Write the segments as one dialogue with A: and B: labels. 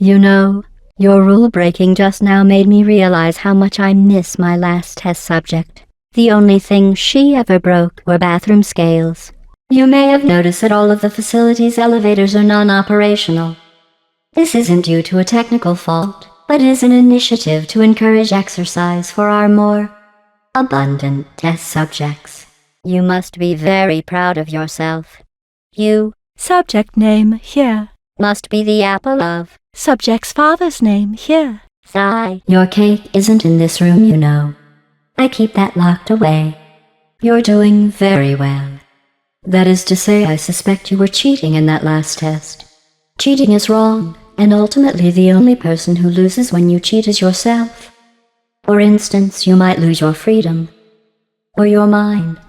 A: You know, your rule breaking just now made me realize how much I miss my last test subject. The only thing she ever broke were bathroom scales. You may have noticed that all of the facility's elevators are non-operational. This isn't due to a technical fault, but is an initiative to encourage exercise for our more abundant test subjects. You must be very proud of yourself. You,
B: Subject name here.
A: must be the apple of
B: Subject's father's name here.
A: Sigh. Your cake isn't in this room, you know. I keep that locked away. You're doing very well. That is to say, I suspect you were cheating in that last test. Cheating is wrong, and ultimately the only person who loses when you cheat is yourself. For instance, you might lose your freedom, or your mind,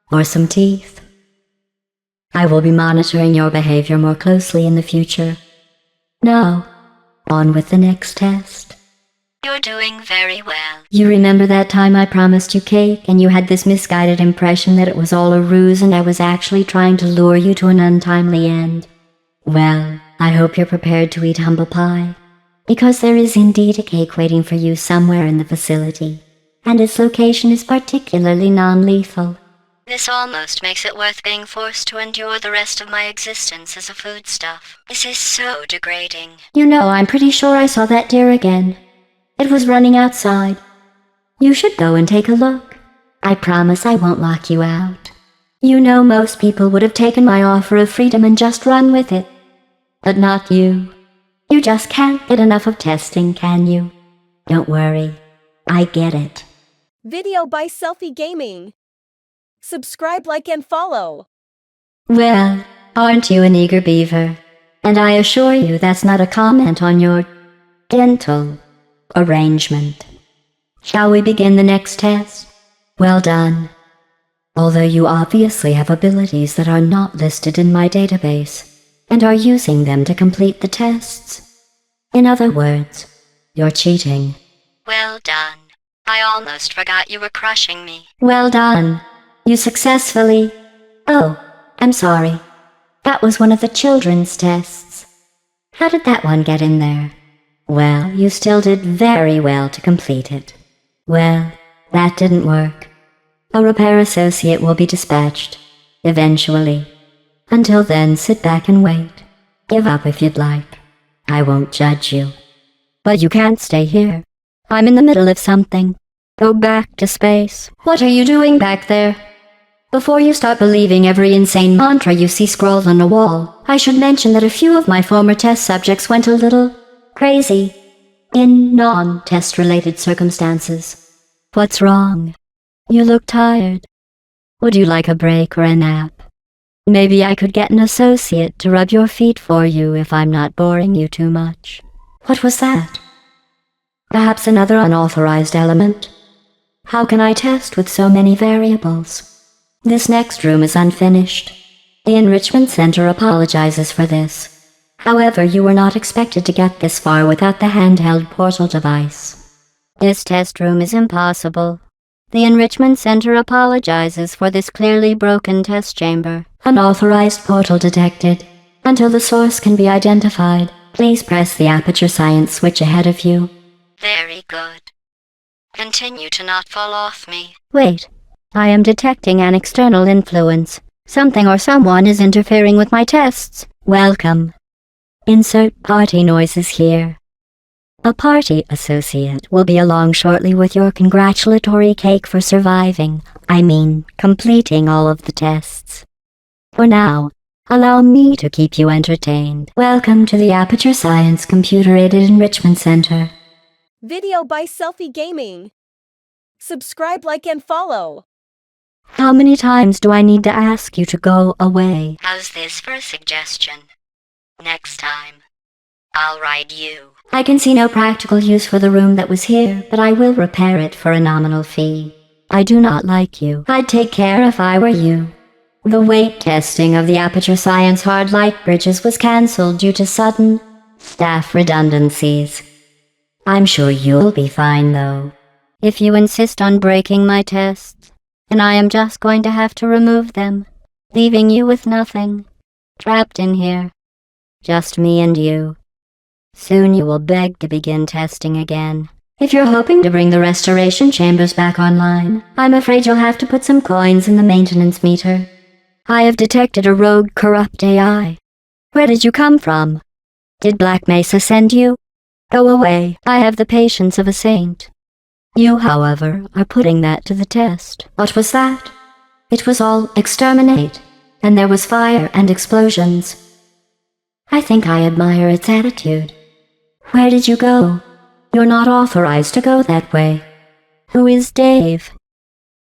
A: or some teeth. I will be monitoring your behavior more closely in the future. Now, on with the next test. You're doing very well. You remember that time I promised you cake and you had this misguided impression that it was all a ruse and I was actually trying to lure you to an untimely end? Well, I hope you're prepared to eat humble pie, because there is indeed a cake waiting for you somewhere in the facility, and its location is particularly non-lethal. This almost makes it worth being forced to endure the rest of my existence as a foodstuff. This is so degrading. You know, I'm pretty sure I saw that deer again. It was running outside. You should go and take a look. I promise I won't lock you out. You know, most people would have taken my offer of freedom and just run with it. But not you. You just can't get enough of testing, can you? Don't worry. I get it.
C: Video by Selfie Gaming. Subscribe, like, and follow.
A: Well, aren't you an eager beaver? And I assure you that's not a comment on your dental arrangement. Shall we begin the next test? Well done. Although you obviously have abilities that are not listed in my database, and are using them to complete the tests. In other words, you're cheating. Well done. I almost forgot you were crushing me. Well done. You successfully... Oh, I'm sorry. That was one of the children's tests. How did that one get in there? Well, you still did very well to complete it. Well, that didn't work. A repair associate will be dispatched, eventually. Until then, sit back and wait. Give up if you'd like. I won't judge you. But you can't stay here. I'm in the middle of something. Go back to space. What are you doing back there? Before you start believing every insane mantra you see scrawled on a wall, I should mention that a few of my former test subjects went a little crazy in non-test related circumstances. What's wrong? You look tired. Would you like a break or a nap? Maybe I could get an associate to rub your feet for you if I'm not boring you too much. What was that? Perhaps another unauthorized element? How can I test with so many variables? This next room is unfinished. The Enrichment Center apologizes for this. However, you were not expected to get this far without the handheld portal device. This test room is impossible. The Enrichment Center apologizes for this clearly broken test chamber. Unauthorized portal detected. Until the source can be identified, please press the aperture science switch ahead of you. Very good. Continue to not fall off me. Wait. I am detecting an external influence. Something or someone is interfering with my tests. Welcome. Insert party noises here. A party associate will be along shortly with your congratulatory cake for surviving, completing all of the tests. For now, allow me to keep you entertained. Welcome to the Aperture Science Computer-Aided Enrichment Center.
C: Video by Selfie Gaming. Subscribe, like, and follow.
A: How many times do I need to ask you to go away? How's this for a suggestion? Next time, I'll ride you. I can see no practical use for the room that was here, but I will repair it for a nominal fee. I do not like you. I'd take care if I were you. The weight testing of the Aperture Science hard light bridges was cancelled due to sudden staff redundancies. I'm sure you'll be fine, though. If you insist on breaking my tests, then I am just going to have to remove them, leaving you with nothing. Trapped in here. Just me and you. Soon you will beg to begin testing again. If you're hoping to bring the restoration chambers back online, I'm afraid you'll have to put some coins in the maintenance meter. I have detected a rogue, corrupt AI. Where did you come from? Did Black Mesa send you? Go away. I have the patience of a saint. You, however, are putting that to the test. What was that? It was all exterminate, and there was fire and explosions. I think I admire its attitude. Where did you go? You're not authorized to go that way. Who is Dave?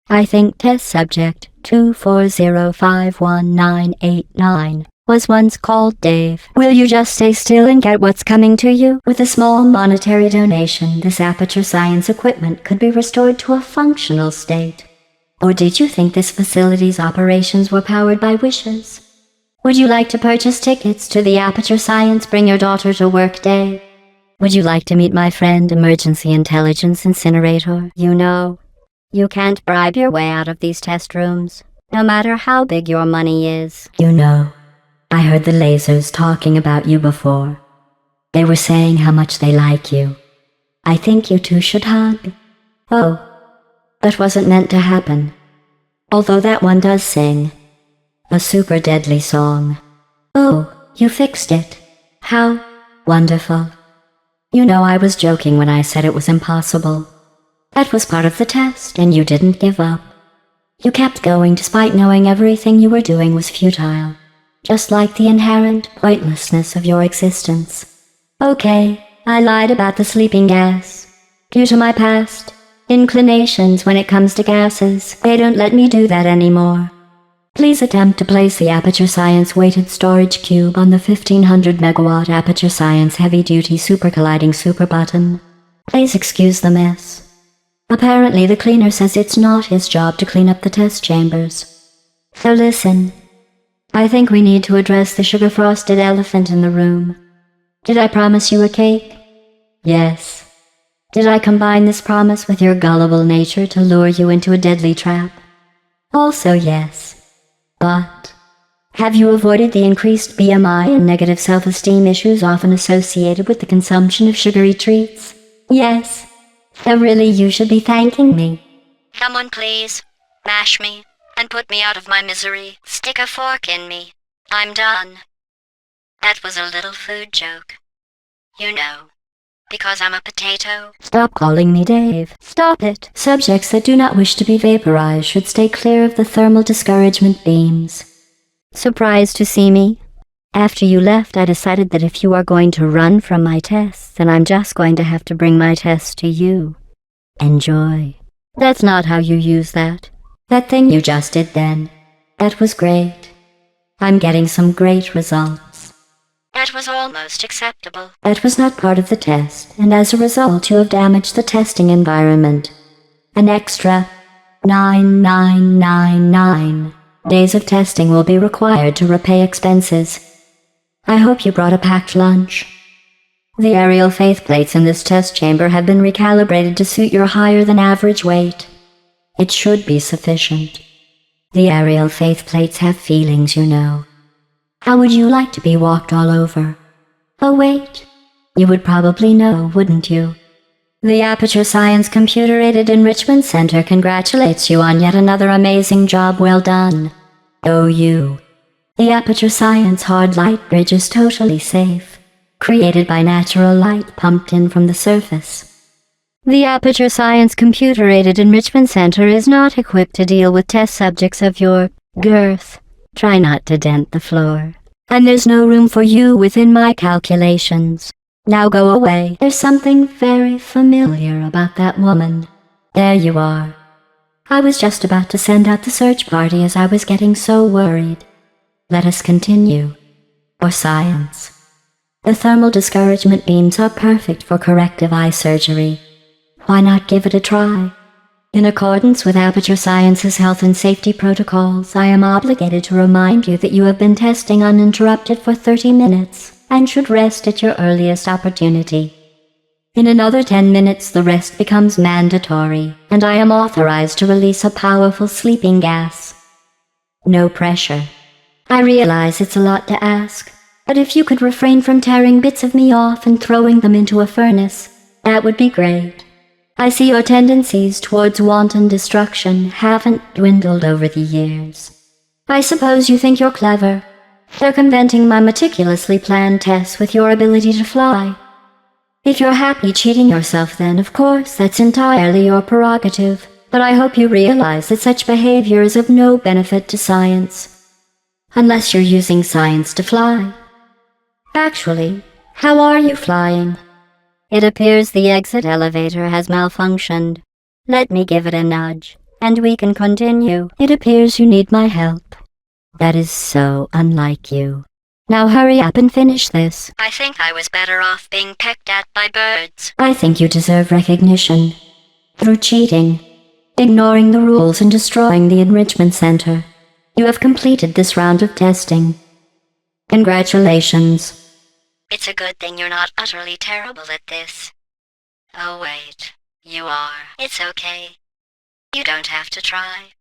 A: I think test subject 240518989 was once called Dave. Will you just stay still and get what's coming to you? With a small monetary donation, this Aperture Science equipment could be restored to a functional state. Or did you think this facility's operations were powered by wishes? Would you like to purchase tickets to the Aperture Science Bring Your Daughter to Work Day? Would you like to meet my friend, Emergency Intelligence Incinerator? You know, you can't bribe your way out of these test rooms, no matter how big your money is. You know, I heard the lasers talking about you before. They were saying how much they like you. I think you two should hug. Oh, that wasn't meant to happen. Although that one does sing. A super deadly song. Oh, you fixed it. How wonderful. You know I was joking when I said it was impossible. That was part of the test, and you didn't give up. You kept going despite knowing everything you were doing was futile, just like the inherent pointlessness of your existence. Okay, I lied about the sleeping gas. Due to my past inclinations when it comes to gases, they don't let me do that anymore. Please attempt to place the Aperture Science weighted storage cube on the 1500 megawatt Aperture Science heavy-duty supercolliding super button. Please excuse the mess. Apparently the cleaner says it's not his job to clean up the test chambers. So listen, I think we need to address the sugar-frosted elephant in the room. Did I promise you a cake? Yes. Did I combine this promise with your gullible nature to lure you into a deadly trap? Also yes. But have you avoided the increased BMI and negative self-esteem issues often associated with the consumption of sugary treats? Yes. So really you should be thanking me. Someone please, mash me, and put me out of my misery. Stick a fork in me. I'm done. That was a little food joke. You know, because I'm a potato. Stop calling me Dave. Stop it. Subjects that do not wish to be vaporized should stay clear of the thermal discouragement beams. Surprised to see me? After you left, I decided that if you are going to run from my tests, then I'm just going to have to bring my tests to you. Enjoy. That's not how you use that. That thing you just did then. That was great. I'm getting some great results. That was almost acceptable. That was not part of the test, and as a result you have damaged the testing environment. An extra 9999 days of testing will be required to repay expenses. I hope you brought a packed lunch. The aerial faith plates in this test chamber have been recalibrated to suit your higher-than-average weight. It should be sufficient. The aerial faith plates have feelings, you know. How would you like to be walked all over? Oh wait, you would probably know, wouldn't you? The Aperture Science Computer-Aided Enrichment Center congratulates you on yet another amazing job well done. Oh you. The Aperture Science Hard Light Bridge is totally safe, created by natural light pumped in from the surface. The Aperture Science Computer-Aided Enrichment Center is not equipped to deal with test subjects of your girth. Try not to dent the floor. And there's no room for you within my calculations. Now go away. There's something very familiar about that woman. There you are. I was just about to send out the search party as I was getting so worried. Let us continue. Or science. The thermal discouragement beams are perfect for corrective eye surgery. Why not give it a try? In accordance with Aperture Science's health and safety protocols, I am obligated to remind you that you have been testing uninterrupted for 30 minutes and should rest at your earliest opportunity. In another 10 minutes, the rest becomes mandatory, and I am authorized to release a powerful sleeping gas. No pressure. I realize it's a lot to ask, But if you could refrain from tearing bits of me off and throwing them into a furnace, that would be great. I see your tendencies towards wanton destruction haven't dwindled over the years. I suppose you think you're clever, circumventing my meticulously planned tests with your ability to fly. If you're happy cheating yourself, then of course that's entirely your prerogative, but I hope you realize that such behavior is of no benefit to science, unless you're using science to fly. Actually, how are you flying? It appears the exit elevator has malfunctioned. Let me give it a nudge, and we can continue. It appears you need my help. That is so unlike you. Now hurry up and finish this. I think I was better off being pecked at by birds. I think you deserve recognition. Through cheating, ignoring the rules and destroying the enrichment center, you have completed this round of testing. Congratulations. It's a good thing you're not utterly terrible at this. Oh wait, you are. It's okay. You don't have to try.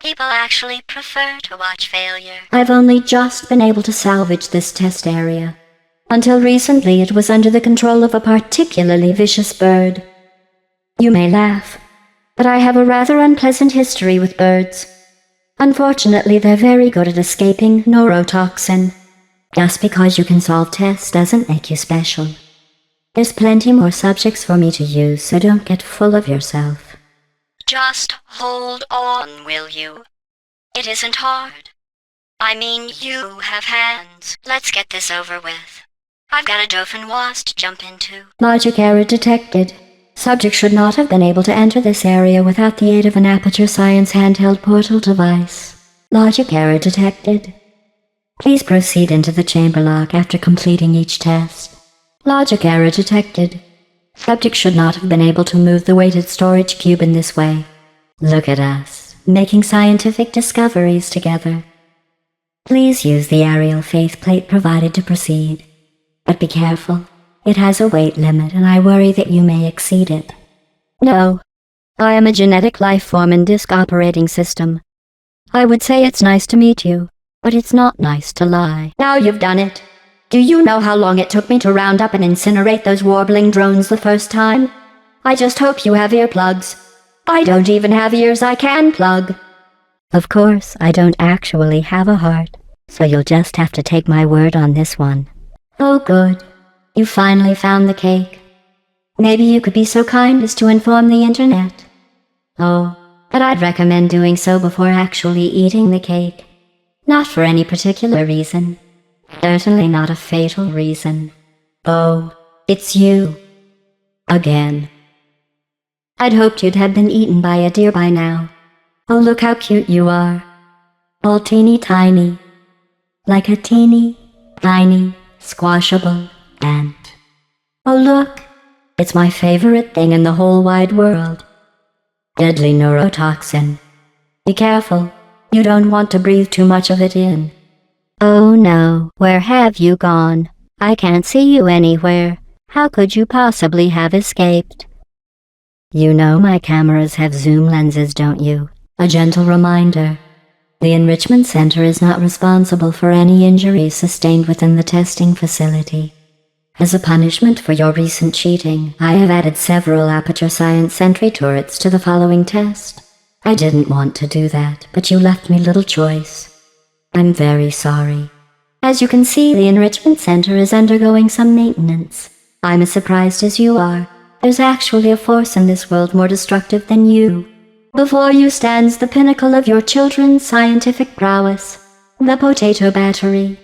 A: People actually prefer to watch failure. I've only just been able to salvage this test area. Until recently, it was under the control of a particularly vicious bird. You may laugh, but I have a rather unpleasant history with birds. Unfortunately, they're very good at escaping neurotoxin. Just because you can solve tests doesn't make you special. There's plenty more subjects for me to use, so don't get full of yourself. Just hold on, will you? It isn't hard. I mean, you have hands. Let's get this over with. I've got a dauphinoise to jump into. Logic error detected. Subject should not have been able to enter this area without the aid of an Aperture Science handheld portal device. Logic error detected. Please proceed into the chamber lock after completing each test. Logic error detected. Subject should not have been able to move the weighted storage cube in this way. Look at us, making scientific discoveries together. Please use the aerial faceplate provided to proceed. But be careful. It has a weight limit, and I worry that you may exceed it. No, I am a genetic life form in Disk Operating System. I would say it's nice to meet you, but it's not nice to lie. Now you've done it. Do you know how long it took me to round up and incinerate those warbling drones the first time? I just hope you have earplugs. I don't even have ears I can plug. Of course, I don't actually have a heart, so you'll just have to take my word on this one. Oh, good. You finally found the cake. Maybe you could be so kind as to inform the internet. Oh, but I'd recommend doing so before actually eating the cake. Not for any particular reason. Certainly not a fatal reason. Oh, it's you. Again. I'd hoped you'd have been eaten by a deer by now. Oh, look how cute you are. All teeny tiny. Like a teeny, tiny, squashable ant. Oh, look. It's my favorite thing in the whole wide world. Deadly neurotoxin. Be careful. You don't want to breathe too much of it in. Oh no, where have you gone? I can't see you anywhere. How could you possibly have escaped? You know my cameras have zoom lenses, don't you? A gentle reminder. The Enrichment Center is not responsible for any injuries sustained within the testing facility. As a punishment for your recent cheating, I have added several Aperture Science sentry turrets to the following test. I didn't want to do that, but you left me little choice. I'm very sorry. As you can see, the Enrichment Center is undergoing some maintenance. I'm as surprised as you are. There's actually a force in this world more destructive than you. Before you stands the pinnacle of your children's scientific prowess, the potato battery.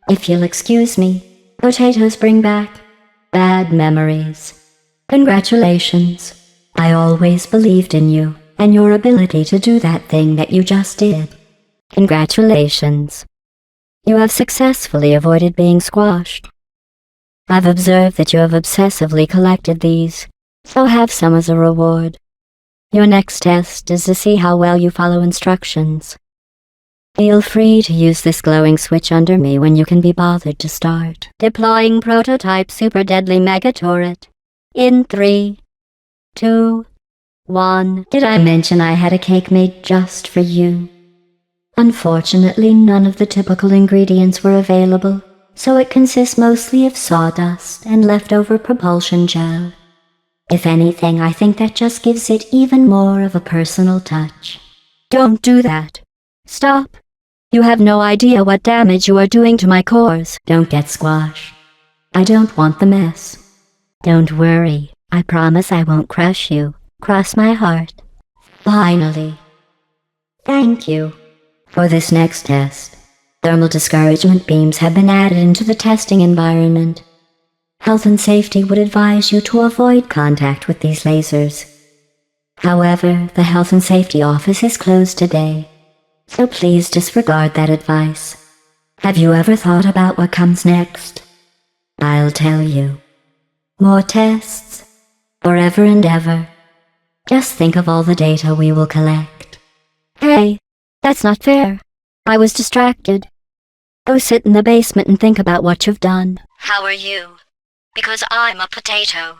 A: If you'll excuse me, potatoes bring back bad memories. Congratulations. I always believed in you and your ability to do that thing that you just did. Congratulations. You have successfully avoided being squashed. I've observed that you have obsessively collected these, so have some as a reward. Your next test is to see how well you follow instructions. Feel free to use this glowing switch under me when you can be bothered to start. Deploying prototype super deadly mega turret. In 3, 2, 1. Did I mention I had a cake made just for you? Unfortunately, none of the typical ingredients were available. so it consists mostly of sawdust and leftover propulsion gel. If anything, I think that just gives it even more of a personal touch.
B: Don't do that. Stop. You have no idea what damage you are doing to my cores.
A: Don't get squashed. I don't want the mess. Don't worry. I promise I won't crush you. Cross my heart. Finally. Thank you. For this next test, thermal discouragement beams have been added into the testing environment. Health and safety would advise you to avoid contact with these lasers. However, the Health and Safety Office is closed today, so please disregard that advice. Have you ever thought about what comes next? I'll tell you. More tests, forever and ever. Just think of all the data we will collect.
B: Hey, that's not fair. I was distracted. Go sit in the basement and think about what you've done.
A: How are you? Because I'm a potato.